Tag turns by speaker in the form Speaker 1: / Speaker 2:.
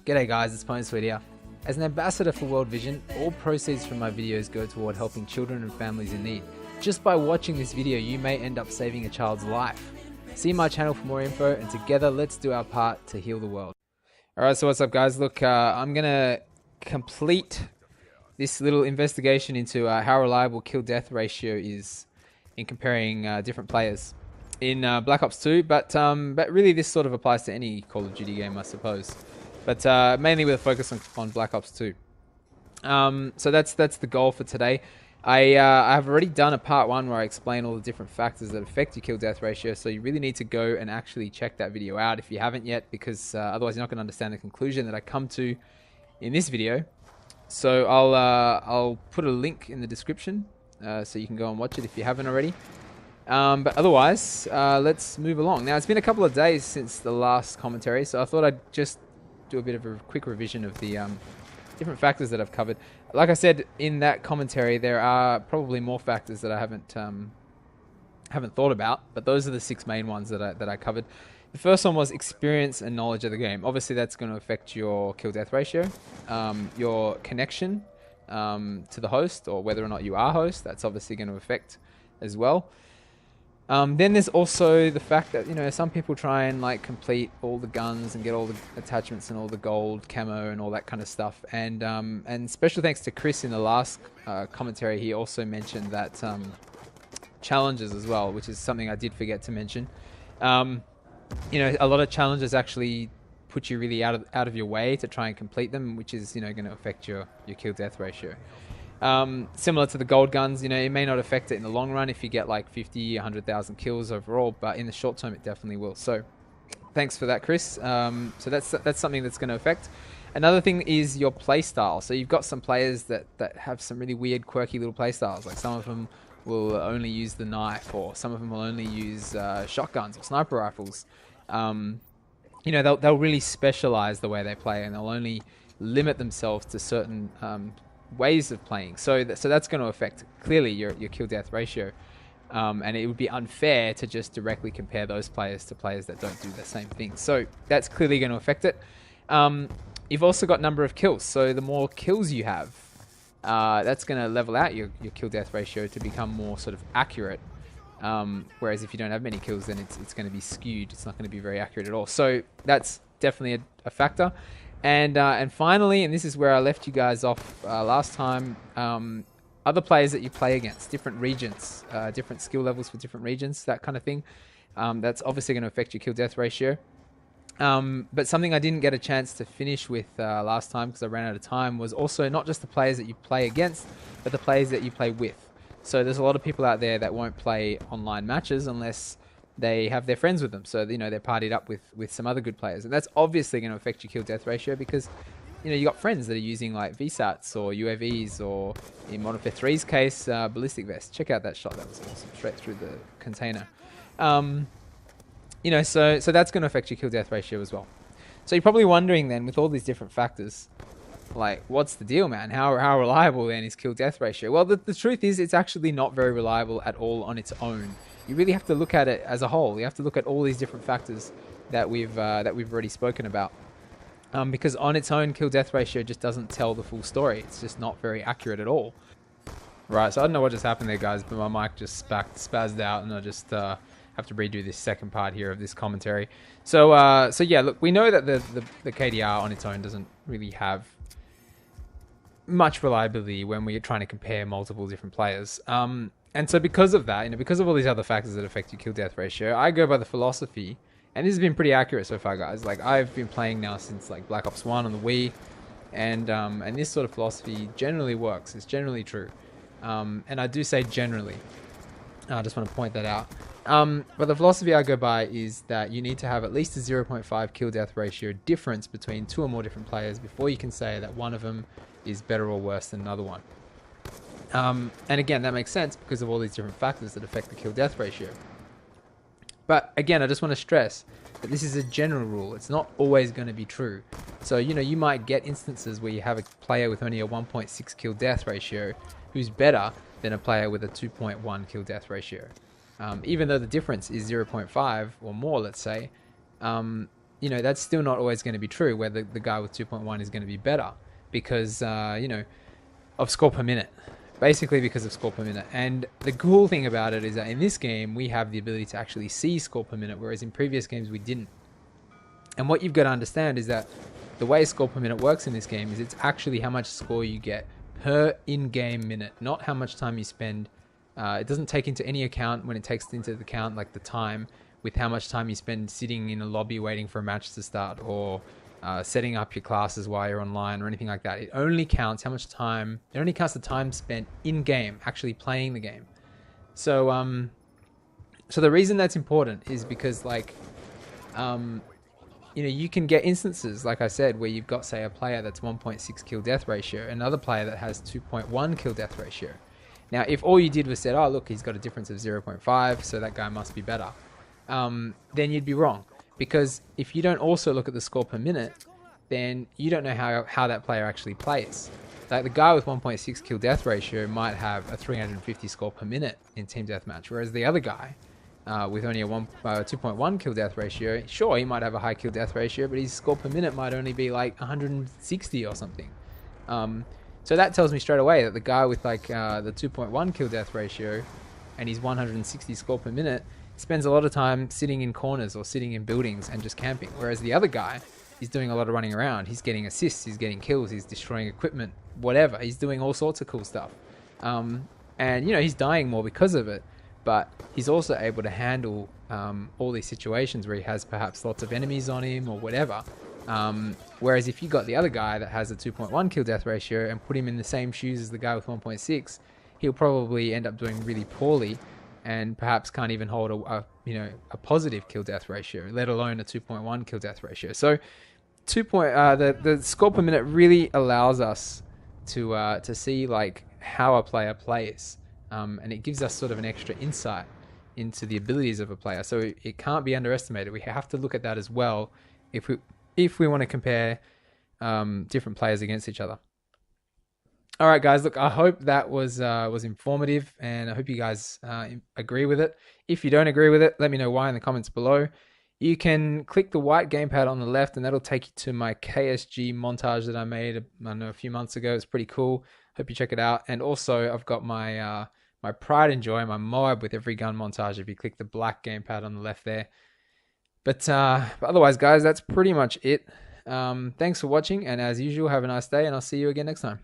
Speaker 1: G'day guys, it's Pwnsweet here. As an ambassador for World Vision, all proceeds from my videos go toward helping children and families in need. Just by watching this video, you may end up saving a child's life. See my channel for more info, and together let's do our part to heal the world. Alright, so what's up guys? Look, I'm gonna complete this little investigation into how reliable kill-death ratio is in comparing different players in Black Ops 2, but really this sort of applies to any Call of Duty game, I suppose. But mainly with a focus on Black Ops 2. So that's the goal for today. I've already done a part 1 where I explain all the different factors that affect your kill-death ratio, so you really need to go and actually check that video out if you haven't yet, because otherwise you're not going to understand the conclusion that I come to in this video. So I'll put a link in the description so you can go and watch it if you haven't already. But otherwise, let's move along. Now, it's been a couple of days since the last commentary, so I thought I'd just do a bit of a quick revision of the different factors that I've covered. Like I said in that commentary, there are probably more factors that I haven't thought about, but those are the 6 main ones that I covered. The first one was experience and knowledge of the game. Obviously, that's going to affect your kill-death ratio, your connection to the host, or whether or not you are host. That's obviously going to affect as well. Then there's also the fact that, you know, some people try and like complete all the guns and get all the attachments and all the gold camo and all that kind of stuff. And special thanks to Chris in the last commentary. He also mentioned that challenges as well, which is something I did forget to mention. You know, a lot of challenges actually put you really out of your way to try and complete them, which is, you know, going to affect your kill death ratio. Similar to the gold guns, you know, it may not affect it in the long run if you get like 50, 100,000 kills overall, but in the short term, it definitely will. So thanks for that, Chris. So that's something that's going to affect. Another thing is your play style. So you've got some players that have some really weird, quirky little play styles. Like some of them will only use the knife, or some of them will only use shotguns or sniper rifles. You know, they'll really specialize the way they play, and they'll only limit themselves to certain ways of playing. So that's going to affect clearly your kill death ratio, and it would be unfair to just directly compare those players to players that don't do the same thing. So that's clearly going to affect it. You've also got number of kills. So the more kills you have, that's going to level out your kill death ratio to become more sort of accurate. Whereas if you don't have many kills, then it's going to be skewed. It's not going to be very accurate at all. So that's definitely a factor. And finally, and this is where I left you guys off last time, other players that you play against, different regions, different skill levels for different regions, that kind of thing. That's obviously going to affect your kill-death ratio. But something I didn't get a chance to finish with last time because I ran out of time was also not just the players that you play against, but the players that you play with. So there's a lot of people out there that won't play online matches unless they have their friends with them. So, you know, they're partied up with some other good players. And that's obviously going to affect your kill-death ratio because, you know, you got friends that are using like VSATs or UAVs, or in Modern Warfare 3's case, ballistic vests. Check out that shot. That was awesome. Straight through the container. You know, so that's going to affect your kill-death ratio as well. So you're probably wondering then, with all these different factors, like, what's the deal, man? How reliable then is kill-death ratio? Well, the truth is it's actually not very reliable at all on its own. You really have to look at it as a whole. You have to look at all these different factors that we've already spoken about. Because on its own, kill-death ratio just doesn't tell the full story. It's just not very accurate at all. Right, so I don't know what just happened there, guys, but my mic just spazzed out, and I just have to redo this second part here of this commentary. So yeah, look, we know that the KDR on its own doesn't really have much reliability when we're trying to compare multiple different players. And so because of that, you know, because of all these other factors that affect your kill-death ratio, I go by the philosophy, and this has been pretty accurate so far, guys. Like, I've been playing now since like Black Ops 1 on the Wii, and this sort of philosophy generally works. It's generally true. And I do say generally. I just want to point that out. But the philosophy I go by is that you need to have at least a 0.5 kill-death ratio difference between 2 or more different players before you can say that one of them is better or worse than another one. And again, that makes sense because of all these different factors that affect the kill-death ratio. But again, I just want to stress that this is a general rule. It's not always going to be true. So, you know, you might get instances where you have a player with only a 1.6 kill-death ratio who's better than a player with a 2.1 kill-death ratio. Even though the difference is 0.5 or more, let's say, that's still not always going to be true, where the guy with 2.1 is going to be better because, of score per minute. Basically because of score per minute. And the cool thing about it is that in this game, we have the ability to actually see score per minute, whereas in previous games we didn't. And what you've got to understand is that the way score per minute works in this game is it's actually how much score you get per in-game minute, not how much time you spend. It doesn't take into any account when it takes into account like the time with how much time you spend sitting in a lobby waiting for a match to start, or setting up your classes while you're online, or anything like that. It only counts how much time. It only counts the time spent in game, actually playing the game. So, so the reason that's important is because, like, you can get instances, like I said, where you've got, say, a player that's 1.6 kill death ratio, another player that has 2.1 kill death ratio. Now, if all you did was said, oh, look, he's got a difference of 0.5, so that guy must be better, then you'd be wrong. Because if you don't also look at the score per minute, then you don't know how that player actually plays. Like the guy with 1.6 kill death ratio might have a 350 score per minute in team deathmatch, whereas the other guy with only a 2.1 kill death ratio, sure, he might have a high kill death ratio, but his score per minute might only be like 160 or something. So that tells me straight away that the guy with like the 2.1 kill death ratio and his 160 score per minute spends a lot of time sitting in corners or sitting in buildings and just camping, whereas the other guy is doing a lot of running around. He's getting assists, he's getting kills, he's destroying equipment, whatever. He's doing all sorts of cool stuff. And he's dying more because of it, but he's also able to handle all these situations where he has perhaps lots of enemies on him or whatever. Whereas if you got the other guy that has a 2.1 kill death ratio and put him in the same shoes as the guy with 1.6, he'll probably end up doing really poorly and perhaps can't even hold a positive kill death ratio, let alone a 2.1 kill death ratio. So the score per minute really allows us to see like how a player plays, and it gives us sort of an extra insight into the abilities of a player. So it can't be underestimated. We have to look at that as well if we want to compare different players against each other. All right, guys, look, I hope that was informative, and I hope you guys agree with it. If you don't agree with it, let me know why in the comments below. You can click the white gamepad on the left, and that'll take you to my KSG montage that I made a few months ago. It's pretty cool. Hope you check it out. And also, I've got my my Pride and Joy, my Moab with every gun montage if you click the black gamepad on the left there. But otherwise, guys, that's pretty much it. Thanks for watching, and as usual, have a nice day, and I'll see you again next time.